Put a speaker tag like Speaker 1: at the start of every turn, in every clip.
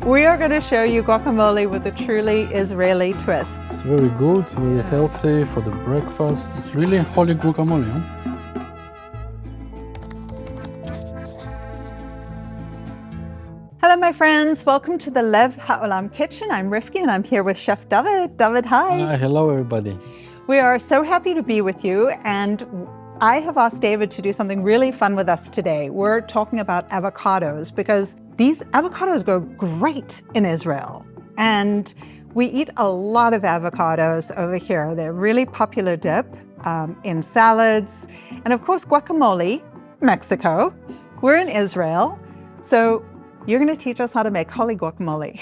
Speaker 1: We are going to show you guacamole with a truly Israeli twist.
Speaker 2: It's very good, very healthy for the breakfast. It's really holy guacamole, huh?
Speaker 1: Hello, my friends. Welcome to the Lev Haolam kitchen. I'm Rivki and I'm here with Chef David. David, hi.
Speaker 2: Hello, everybody.
Speaker 1: We are so happy to be with you, and I have asked David to do something really fun with us today. We're talking about avocados because these avocados go great in Israel. And we eat a lot of avocados over here. They're really popular dip in salads. And of course, guacamole, Mexico. We're in Israel. So you're going to teach us how to make holy guacamole,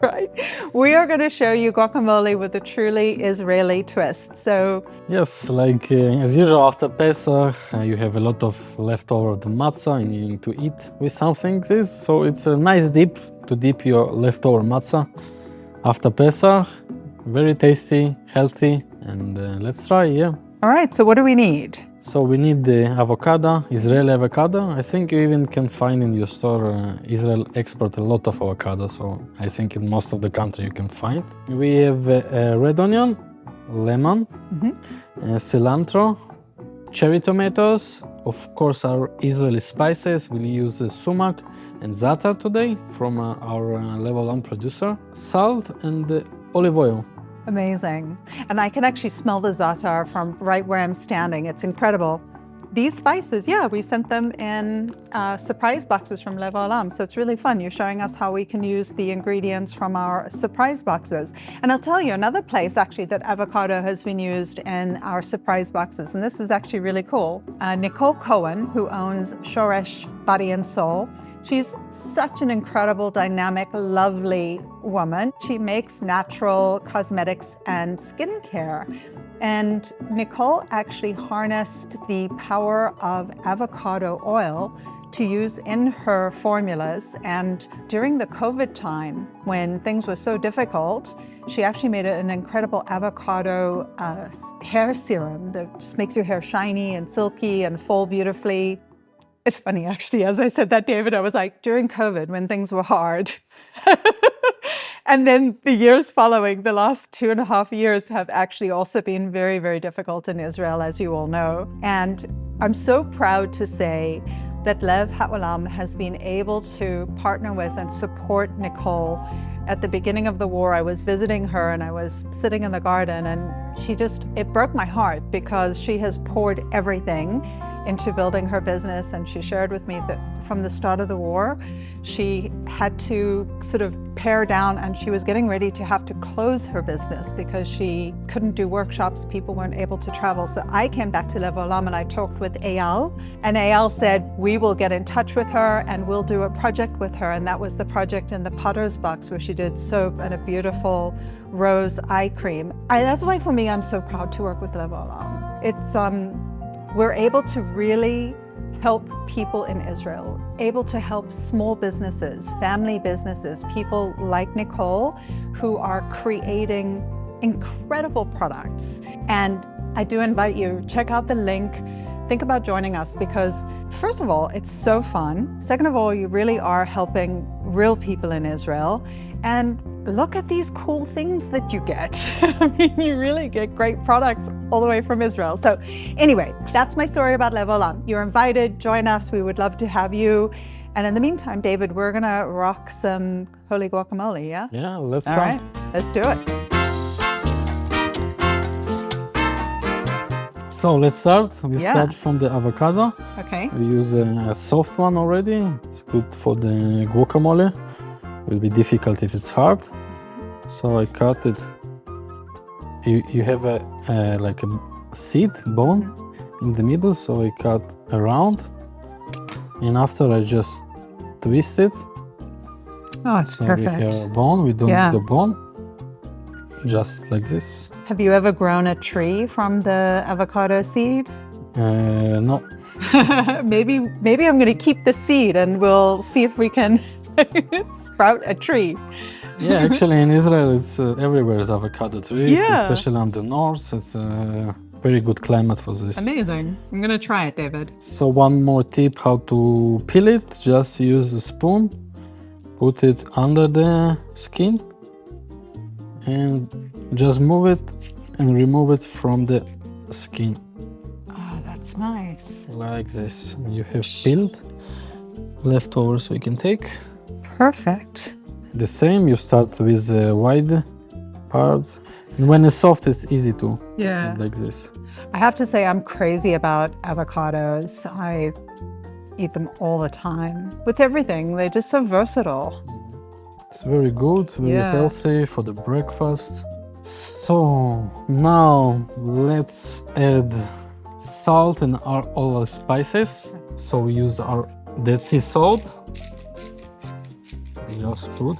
Speaker 1: right? We are going to show you guacamole with a truly Israeli twist. So
Speaker 2: yes, like as usual after Pesach, you have a lot of leftover of the matzah and you need to eat with something. So it's a nice dip to dip your leftover matzah after Pesach. Very tasty, healthy, and let's try, yeah.
Speaker 1: All right, so what do we need?
Speaker 2: So we need the avocado, Israeli avocado. I think you even can find in your store, Israel export a lot of avocado, so I think in most of the country you can find. We have red onion, lemon, cilantro, cherry tomatoes, of course our Israeli spices. We'll use sumac and za'atar today from our Lev Haolam producer, salt and olive oil.
Speaker 1: Amazing. And I can actually smell the za'atar from right where I'm standing. It's incredible. These spices, yeah, we sent them in surprise boxes from Lev Haolam. So it's really fun. You're showing us how we can use the ingredients from our surprise boxes. And I'll tell you another place actually that avocado has been used in our surprise boxes. And this is actually really cool. Nicole Cohen, who owns Shoresh Body and Soul, she's such an incredible, dynamic, lovely woman. She makes natural cosmetics and skincare. And Nicole actually harnessed the power of avocado oil to use in her formulas. And during the COVID time, when things were so difficult, she actually made an incredible avocado hair serum that just makes your hair shiny and silky and full beautifully. It's funny, actually, as I said that, David, I was like, during COVID, when things were hard. And then the years following, the last 2.5 years have actually also been very, very difficult in Israel, as you all know. And I'm so proud to say that Lev Haolam has been able to partner with and support Nicole. At the beginning of the war, I was visiting her and I was sitting in the garden, and it broke my heart because she has poured everything into building her business. And she shared with me that from the start of the war, she had to sort of pare down, and she was getting ready to have to close her business because she couldn't do workshops. People weren't able to travel. So I came back to Lev Haolam and I talked with Eyal, and Eyal said, we will get in touch with her and we'll do a project with her. And that was the project in the Potter's Box where she did soap and a beautiful rose eye cream. That's why for me, I'm so proud to work with Lev Haolam. We're able to really help people in Israel, able to help small businesses, family businesses, people like Nicole, who are creating incredible products. And I do invite you, check out the link, think about joining us, because first of all, it's so fun. Second of all, you really are helping real people in Israel. And look at these cool things that you get. I mean, you really get great products all the way from Israel. So anyway, that's my story about Lev Haolam. You're invited, join us. We would love to have you. And in the meantime, David, we're gonna rock some holy guacamole, yeah?
Speaker 2: Yeah, let's
Speaker 1: start. All right, let's do it.
Speaker 2: So let's start. We start from the avocado.
Speaker 1: Okay.
Speaker 2: We use a soft one already. It's good for the guacamole. Will be difficult if it's hard. So I cut it. You have like a seed bone in the middle, so I cut around, and after I just twist it.
Speaker 1: Oh, it's perfect.
Speaker 2: We have a bone. We don't need the bone. Just like this.
Speaker 1: Have you ever grown a tree from the avocado seed?
Speaker 2: No.
Speaker 1: Maybe I'm going to keep the seed and we'll see if we can sprout a tree.
Speaker 2: Yeah, actually in Israel, it's everywhere is avocado trees, especially on the north. It's a very good climate for this.
Speaker 1: Amazing. I'm going to try it, David.
Speaker 2: So one more tip how to peel it. Just use a spoon Put it under the skin and just move it and remove it from the skin
Speaker 1: Oh, that's nice.
Speaker 2: like this. You have peeled leftovers we can take.
Speaker 1: Perfect.
Speaker 2: The same, you start with the wide part, and when it's soft, it's easy to
Speaker 1: Yeah.
Speaker 2: add like this.
Speaker 1: I have to say I'm crazy about avocados. I eat them all the time. With everything, they're just so versatile.
Speaker 2: It's very good, very
Speaker 1: Yeah.
Speaker 2: healthy for the breakfast. So now let's add salt and all our spices. So we use our Dead Sea salt. Just put.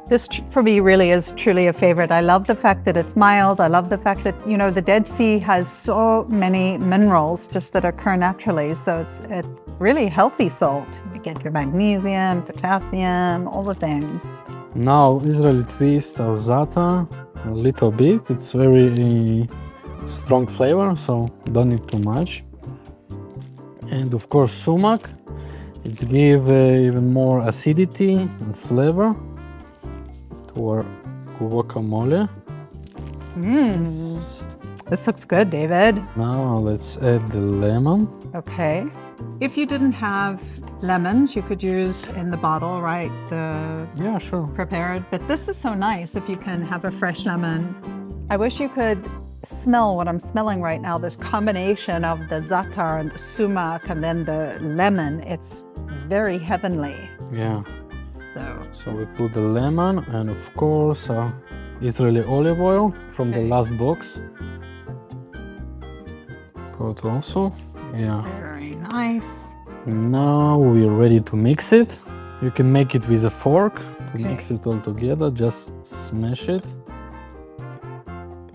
Speaker 1: This for me really is truly a favorite. I love the fact that it's mild. I love the fact that, you know, the Dead Sea has so many minerals just that occur naturally. So it's a really healthy salt. You get your magnesium, potassium, all the things.
Speaker 2: Now Israeli twist our za'atar a little bit. It's very strong flavor, so don't need too much. And of course sumac. It's give even more acidity and flavor to our guacamole. Yes.
Speaker 1: This looks good, David.
Speaker 2: Now let's add the lemon.
Speaker 1: Okay. If you didn't have lemons, you could use in the bottle, right? The
Speaker 2: Yeah, sure.
Speaker 1: prepared. But this is so nice if you can have a fresh lemon. I wish you could smell what I'm smelling right now. This combination of the za'atar and the sumac and then the lemon. It's very heavenly.
Speaker 2: Yeah.
Speaker 1: So
Speaker 2: So we put the lemon and of course Israeli olive oil from the last box. Put also. Yeah.
Speaker 1: very nice.
Speaker 2: Now we're ready to mix it. You can make it with a fork to mix it all together. Just smash it.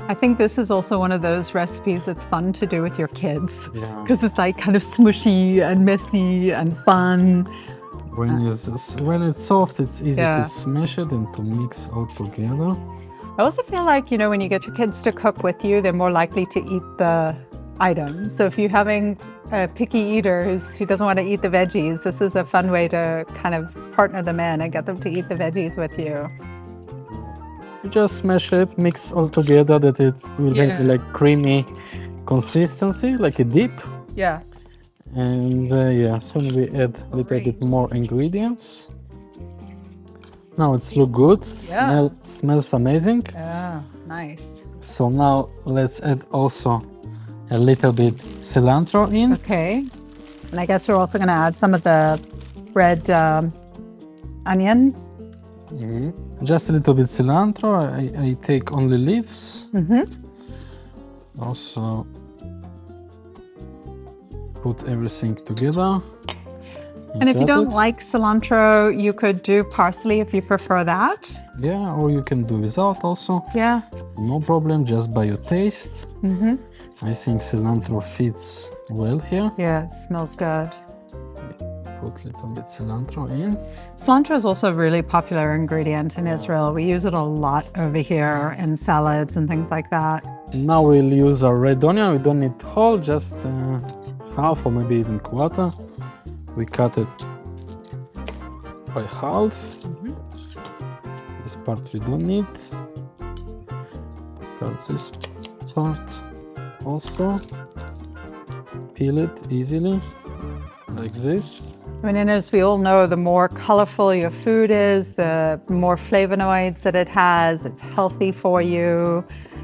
Speaker 1: I think this is also one of those recipes that's fun to do with your kids.
Speaker 2: Yeah.
Speaker 1: Because it's like kind of smushy and messy and fun.
Speaker 2: When it's soft, it's easy
Speaker 1: Yeah.
Speaker 2: to smash it and to mix all together.
Speaker 1: I also feel like, you know, when you get your kids to cook with you, they're more likely to eat the item. So if you're having a picky eater who doesn't want to eat the veggies, this is a fun way to kind of partner them in and get them to eat the veggies with you.
Speaker 2: You just smash it, mix all together that it will have like creamy consistency, like a dip.
Speaker 1: Yeah.
Speaker 2: And yeah, soon we add a little bit more ingredients. Now it's look good, smells amazing.
Speaker 1: Yeah, nice.
Speaker 2: So now let's add also a little bit cilantro in.
Speaker 1: Okay. And I guess we're also going to add some of the red onion.
Speaker 2: Just a little bit cilantro. I take only leaves. Also put everything together.
Speaker 1: And if you don't like cilantro, you could do parsley if you prefer that.
Speaker 2: Yeah, or you can do without also.
Speaker 1: Yeah.
Speaker 2: No problem, just by your taste. I think cilantro fits well here.
Speaker 1: Yeah, it smells good.
Speaker 2: Put a little bit cilantro in.
Speaker 1: Cilantro is also a really popular ingredient in Israel. We use it a lot over here in salads and things like that.
Speaker 2: Now we'll use our red onion. We don't need whole, just half or maybe even quarter. We cut it by half. This part we don't need. Cut this part also. Peel it easily, like this.
Speaker 1: I mean, and as we all know, the more colorful your food is, the more flavonoids that it has. It's healthy for you.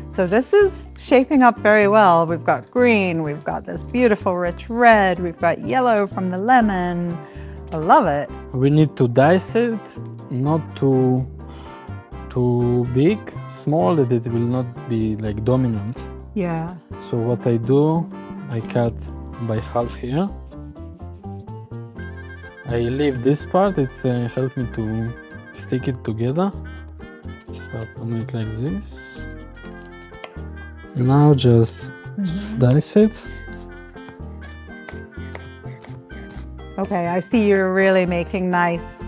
Speaker 1: So this is shaping up very well. We've got green, we've got this beautiful rich red, we've got yellow from the lemon. I love it.
Speaker 2: We need to dice it, not too big, small, that it will not be like dominant.
Speaker 1: Yeah.
Speaker 2: So what I do, I cut by half here. I leave this part, it helps me to stick it together. Start on it like this. Now just dice it.
Speaker 1: Okay, I see you're really making nice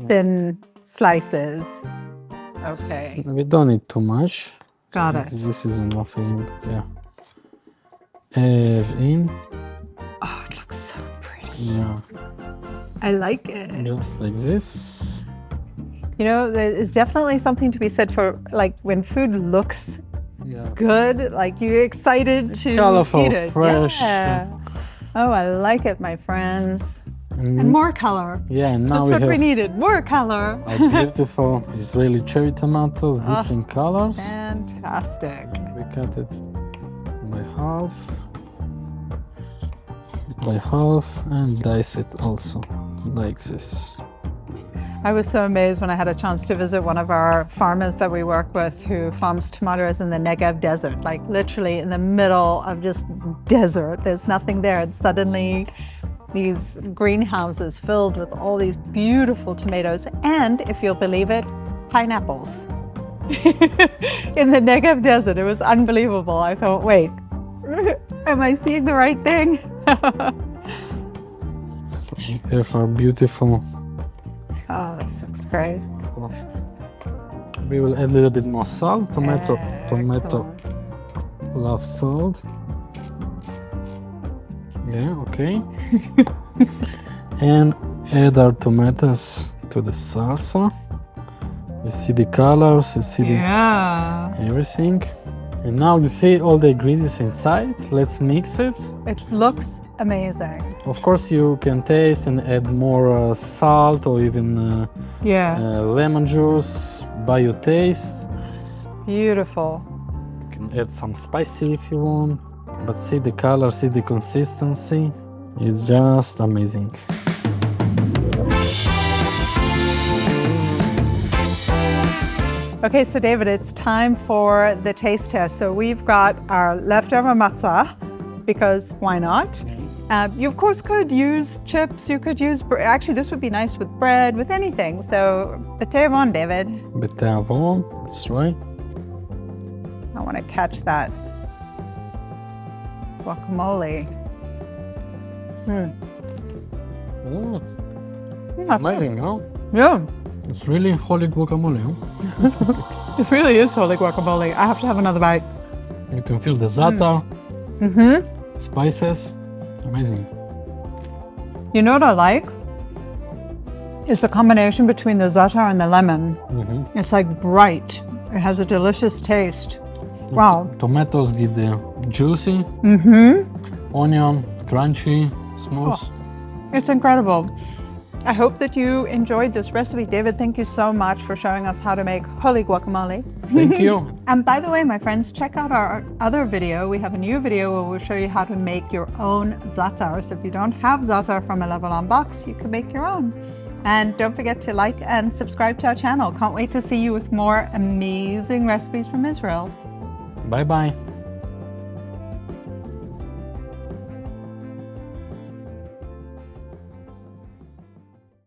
Speaker 1: thin slices. Okay.
Speaker 2: We don't need too much.
Speaker 1: Got
Speaker 2: So
Speaker 1: it.
Speaker 2: This is enough, yeah. Add in,
Speaker 1: Oh, it looks so pretty.
Speaker 2: yeah,
Speaker 1: I like it.
Speaker 2: just like this.
Speaker 1: You know, there is definitely something to be said for like when food looks
Speaker 2: Yeah.
Speaker 1: good, like you're excited to
Speaker 2: Colorful,
Speaker 1: eat it.
Speaker 2: fresh.
Speaker 1: Yeah. Oh, I like it, my friends. And more color.
Speaker 2: Yeah, and now
Speaker 1: That's
Speaker 2: we
Speaker 1: what
Speaker 2: have
Speaker 1: we needed, more color.
Speaker 2: our beautiful Israeli cherry tomatoes, different colors.
Speaker 1: Fantastic.
Speaker 2: We cut it by half and dice it also like this.
Speaker 1: I was so amazed when I had a chance to visit one of our farmers that we work with who farms tomatoes in the Negev desert, like literally in the middle of just desert. There's nothing there. And suddenly these greenhouses filled with all these beautiful tomatoes and, if you'll believe it, pineapples. In the Negev desert. It was unbelievable. I thought, wait, am I seeing the right thing?
Speaker 2: So we have our beautiful.
Speaker 1: Oh, this looks great.
Speaker 2: We will add a little bit more salt. Tomato
Speaker 1: Excellent.
Speaker 2: love salt. Yeah, okay. And add our tomatoes to the salsa. You see the colors, you see everything. And now you see all the ingredients inside. Let's mix it.
Speaker 1: It looks amazing.
Speaker 2: Of course, you can taste and add more salt or even lemon juice by your taste.
Speaker 1: Beautiful.
Speaker 2: You can add some spicy if you want. But see the color, see the consistency. It's just amazing.
Speaker 1: Okay, so David, it's time for the taste test. So we've got our leftover matzah, because why not? You of course could use chips, you could use, actually this would be nice with bread, with anything. So b'teavon, David.
Speaker 2: B'teavon, that's right.
Speaker 1: I want to catch that guacamole.
Speaker 2: Amazing, huh?
Speaker 1: Yeah,
Speaker 2: It's really holy guacamole, huh?
Speaker 1: it really is holy guacamole. I have to have another bite.
Speaker 2: You can feel the za'atar, spices. Amazing.
Speaker 1: You know what I like? It's the combination between the za'atar and the lemon. It's like bright. It has a delicious taste. Wow.
Speaker 2: Tomatoes give the juicy, onion, crunchy, smooth.
Speaker 1: It's incredible. I hope that you enjoyed this recipe. David, thank you so much for showing us how to make holy guacamole.
Speaker 2: Thank you.
Speaker 1: And by the way, my friends, check out our other video. We have a new video where we'll show you how to make your own za'atar. So if you don't have za'atar from a Lev Haolam box, you can make your own. And don't forget to like and subscribe to our channel. Can't wait to see you with more amazing recipes from Israel.
Speaker 2: Bye-bye.